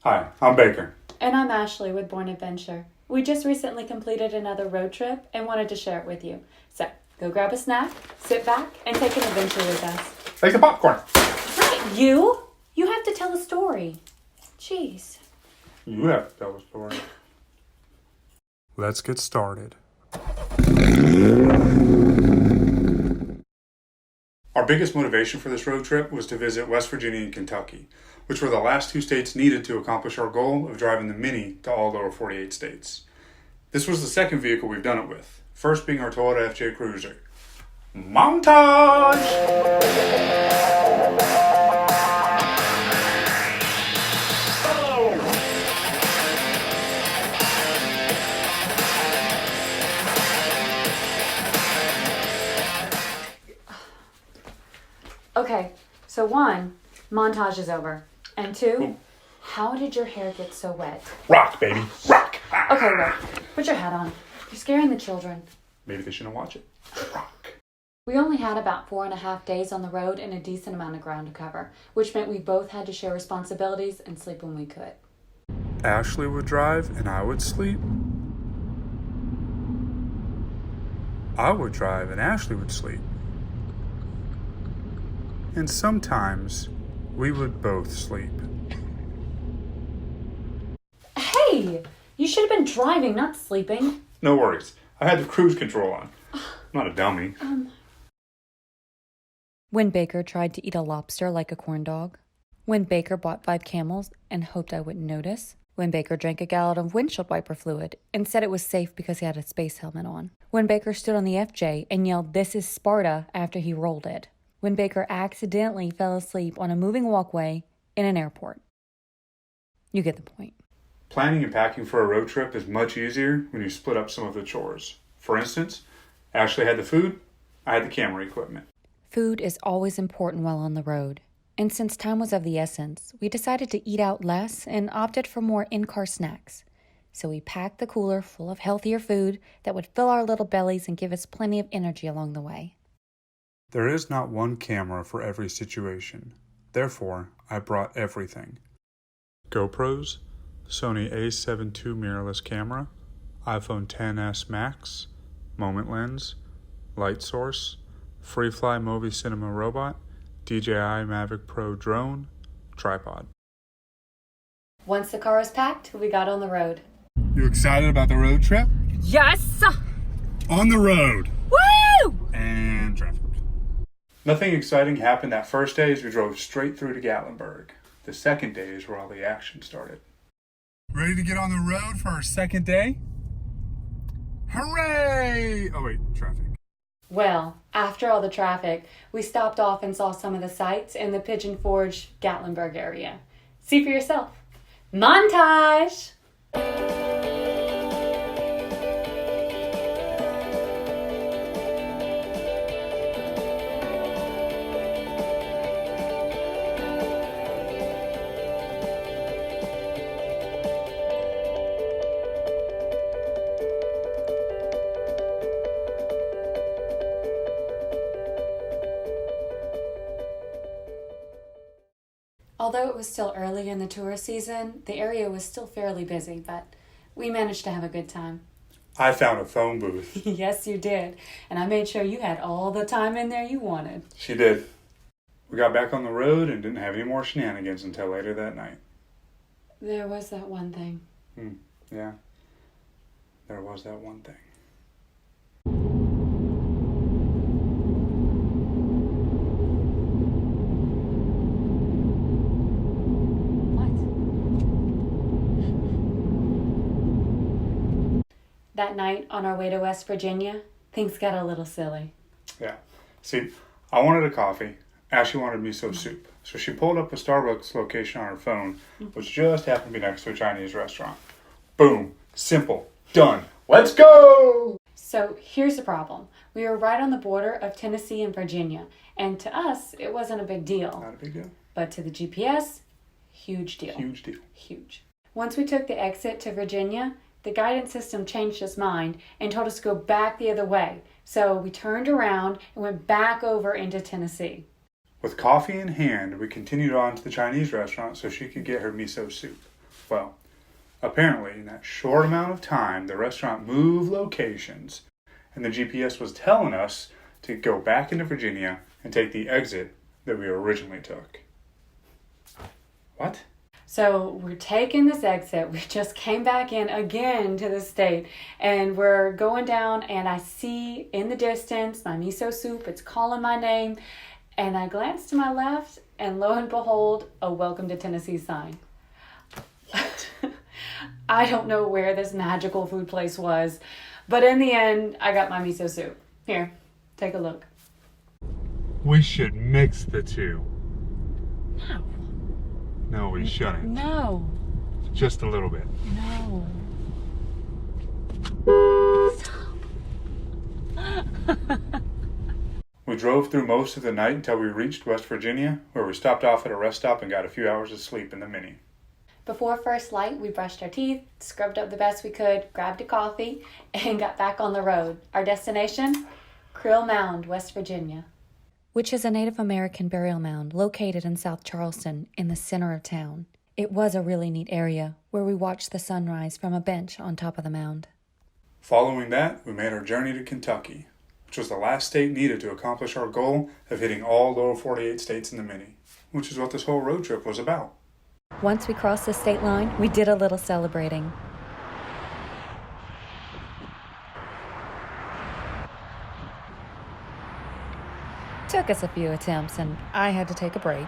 Hi, I'm Baker. And I'm Ashley with Bourn Adventure. We just recently completed another road trip and wanted to share it with you. So, go grab a snack, sit back, and take an adventure with us. Like the popcorn. Not you! You have to tell a story. Jeez. You have to tell a story. Let's get started. Our biggest motivation for this road trip was to visit West Virginia and Kentucky, which were the last two states needed to accomplish our goal of driving the Mini to all lower 48 states. This was the second vehicle we've done it with, first being our Toyota FJ Cruiser. Montage! Okay, so one, montage is over. And two, how did your hair get so wet? Rock, baby, rock! Okay, look, put your hat on. You're scaring the children. Maybe they shouldn't watch it. Rock. We only had about 4.5 days on the road and a decent amount of ground to cover, which meant we both had to share responsibilities and sleep when we could. Ashley would drive and I would sleep. I would drive and Ashley would sleep. And sometimes we would both sleep. Hey! You should have been driving, not sleeping. No worries. I had the cruise control on. I'm not a dummy. When Baker tried to eat a lobster like a corn dog. When Baker bought 5 camels and hoped I wouldn't notice. When Baker drank a gallon of windshield wiper fluid and said it was safe because he had a space helmet on. When Baker stood on the FJ and yelled, "This is Sparta," after he rolled it. When Baker accidentally fell asleep on a moving walkway in an airport. You get the point. Planning and packing for a road trip is much easier when you split up some of the chores. For instance, Ashley had the food, I had the camera equipment. Food is always important while on the road. And since time was of the essence, we decided to eat out less and opted for more in-car snacks. So we packed the cooler full of healthier food that would fill our little bellies and give us plenty of energy along the way. There is not one camera for every situation. Therefore, I brought everything. GoPros, Sony A7 II mirrorless camera, iPhone XS Max, Moment Lens, light source, FreeFly Movi Cinema robot, DJI Mavic Pro drone, tripod. Once the car was packed, we got on the road. You excited about the road trip? Yes! On the road! Woo! And traffic. Nothing exciting happened that first day as we drove straight through to Gatlinburg. The second day is where all the action started. Ready to get on the road for our second day? Hooray! Oh wait, traffic. Well, after all the traffic, we stopped off and saw some of the sights in the Pigeon Forge, Gatlinburg area. See for yourself. Montage! Although it was still early in the tourist season, the area was still fairly busy, but we managed to have a good time. I found a phone booth. Yes, you did. And I made sure you had all the time in there you wanted. She did. We got back on the road and didn't have any more shenanigans until later that night. There was that one thing. Yeah. There was that one thing. That night on our way to West Virginia, things got a little silly. Yeah. See, I wanted a coffee. Ashley wanted miso soup. So she pulled up a Starbucks location on her phone, which just happened to be next to a Chinese restaurant. Boom. Simple. Done. Let's go! So here's the problem. We were right on the border of Tennessee and Virginia, and to us, it wasn't a big deal. Not a big deal. But to the GPS, huge deal. Huge deal. Huge. Once we took the exit to Virginia, the guidance system changed its mind and told us to go back the other way. So we turned around and went back over into Tennessee. With coffee in hand, we continued on to the Chinese restaurant so she could get her miso soup. Well, apparently in that short amount of time, the restaurant moved locations, and the GPS was telling us to go back into Virginia and take the exit that we originally took. What? So we're taking this exit. We just came back in again to the state, and we're going down, and I see in the distance my miso soup. It's calling my name, and I glance to my left, and lo and behold, a welcome to Tennessee sign. I don't know where this magical food place was, but in the end, I got my miso soup. Here, take a look. We should mix the two. No. No, we shouldn't. No. Just a little bit. No. We drove through most of the night until we reached West Virginia, where we stopped off at a rest stop and got a few hours of sleep in the Mini. Before first light, we brushed our teeth, scrubbed up the best we could, grabbed a coffee, and got back on the road. Our destination? Krill Mound, West Virginia. Which is a Native American burial mound located in South Charleston in the center of town. It was a really neat area where we watched the sunrise from a bench on top of the mound. Following that, we made our journey to Kentucky, which was the last state needed to accomplish our goal of hitting all lower 48 states in the Mini, which is what this whole road trip was about. Once we crossed the state line, we did a little celebrating. Took us a few attempts, and I had to take a break.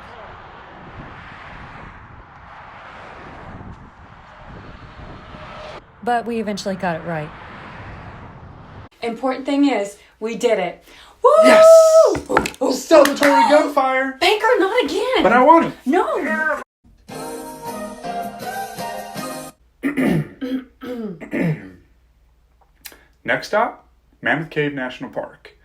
But we eventually got it right. Important thing is, we did it. Woo! Yes! Ooh, Celebratory gunfire! Baker, not again! But I won it! No! Next stop, Mammoth Cave National Park.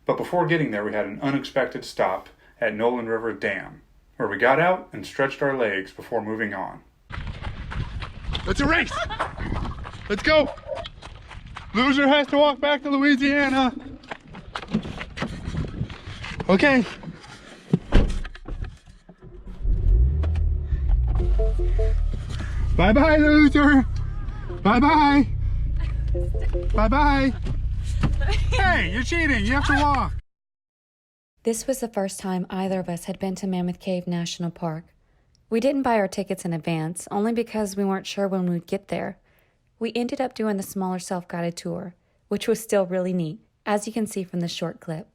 But before getting there, we had an unexpected stop at Nolan River Dam, where we got out and stretched our legs before moving on. Let's race! Let's go! Loser has to walk back to Louisiana. Okay. Bye-bye, loser. Bye-bye. Bye-bye. Hey, you're cheating. You have to walk. This was the first time either of us had been to Mammoth Cave National Park. We didn't buy our tickets in advance, only because we weren't sure when we'd get there. We ended up doing the smaller self-guided tour, which was still really neat, as you can see from the short clip.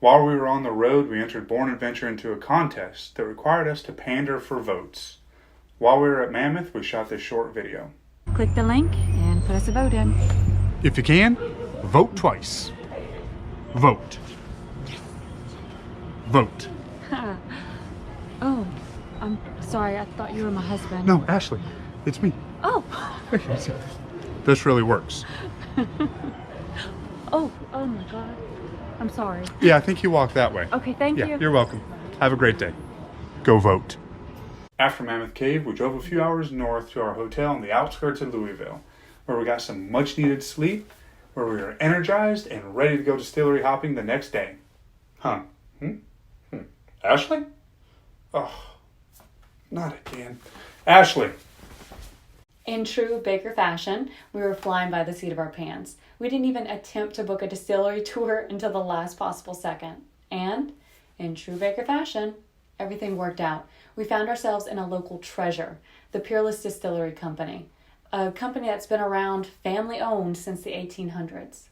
While we were on the road, we entered Bourn Adventure into a contest that required us to pander for votes. While we were at Mammoth, we shot this short video. Click the link and put us a vote in. If you can, vote twice. Vote. Vote. Oh, I'm sorry. I thought you were my husband. No, Ashley, it's me. Oh. This really works. Oh my God. I'm sorry. Yeah, I think you walk that way. Okay, thank you. Yeah, you're welcome. Have a great day. Go vote. After Mammoth Cave, we drove a few hours north to our hotel on the outskirts of Louisville, where we got some much-needed sleep, where we were energized and ready to go distillery hopping the next day. Huh? Ashley? Oh, not again. Ashley! In true Baker fashion, we were flying by the seat of our pants. We didn't even attempt to book a distillery tour until the last possible second. And, in true Baker fashion, everything worked out. We found ourselves in a local treasure, the Peerless Distillery Company, a company that's been around, family-owned since the 1800s.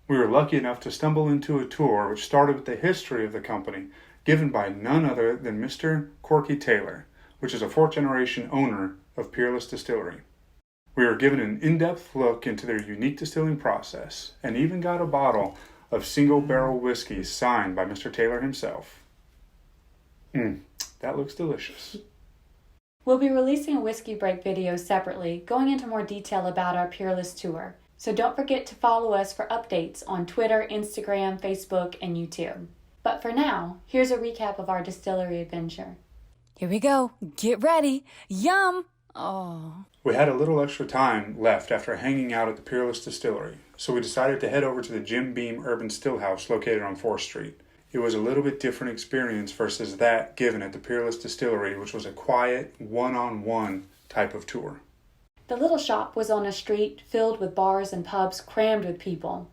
We were lucky enough to stumble into a tour which started with the history of the company, given by none other than Mr. Corky Taylor, which is a fourth-generation owner of Peerless Distillery. We were given an in-depth look into their unique distilling process, and even got a bottle of single-barrel whiskey signed by Mr. Taylor himself. That looks delicious. We'll be releasing a whiskey break video separately, going into more detail about our Peerless tour. So don't forget to follow us for updates on Twitter, Instagram, Facebook, and YouTube. But for now, here's a recap of our distillery adventure. Here we go. Get ready. Yum! Oh. We had a little extra time left after hanging out at the Peerless Distillery, so we decided to head over to the Jim Beam Urban Stillhouse located on 4th Street. It was a little bit different experience versus that given at the Peerless Distillery, which was a quiet, one-on-one type of tour. The little shop was on a street filled with bars and pubs crammed with people.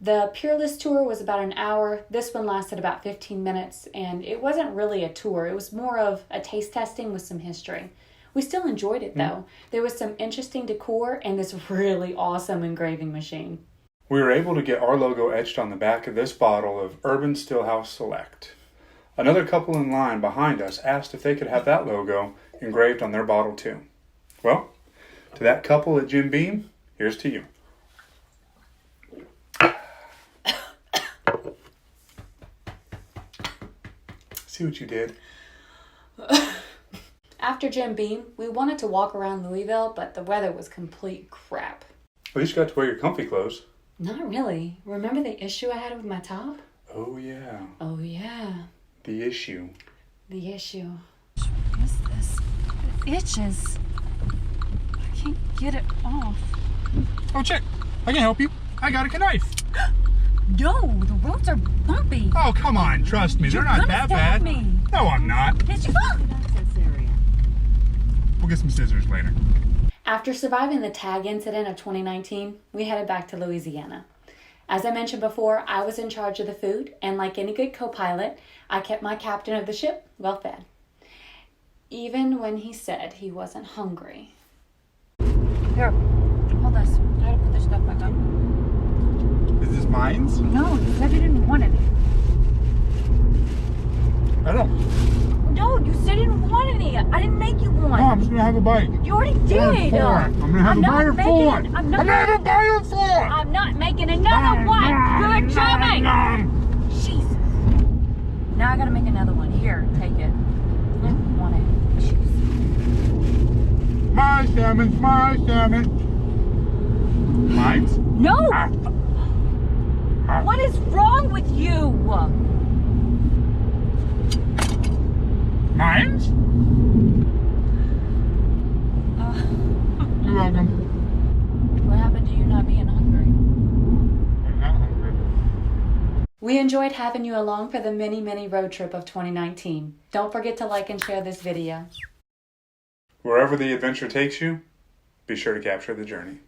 The Peerless tour was about an hour. This one lasted about 15 minutes, and it wasn't really a tour. It was more of a taste testing with some history. We still enjoyed it, though. There was some interesting decor and this really awesome engraving machine. We were able to get our logo etched on the back of this bottle of Urban Stillhouse Select. Another couple in line behind us asked if they could have that logo engraved on their bottle too. Well, to that couple at Jim Beam, here's to you. See what you did? After Jim Beam, we wanted to walk around Louisville, but the weather was complete crap. At least you got to wear your comfy clothes. Not really. Remember the issue I had with my top? Oh, yeah. Oh, yeah. The issue. The issue. What is this? It itches. I can't get it off. Oh, check. I can help you. I got a knife. No, the roads are bumpy. Oh, come on. Trust me. They're You're not gonna that stab bad. me. No, I'm not. Yes, you are. We'll get some scissors later. After surviving the tag incident of 2019, we headed back to Louisiana. As I mentioned before, I was in charge of the food, and like any good co-pilot, I kept my captain of the ship well fed. Even when he said he wasn't hungry. Here, hold this. I gotta put this stuff back up. Is this mine's? No, you said you didn't want any. I don't. No, you said you didn't want any. I didn't make you one. No, I'm just gonna have a bite. You already did. I'm gonna have a bite of four. I'm I'm gonna have a bite of four. I'm not making another one. Good job. Jesus. Now I gotta make another one. Here, take it. I want it. Jesus. My salmon, my salmon. Mine's? No. What is wrong with you? Mine's? You're welcome. What happened to you not being hungry? I'm not hungry. We enjoyed having you along for the mini road trip of 2019. Don't forget to like and share this video. Wherever the adventure takes you, be sure to capture the journey.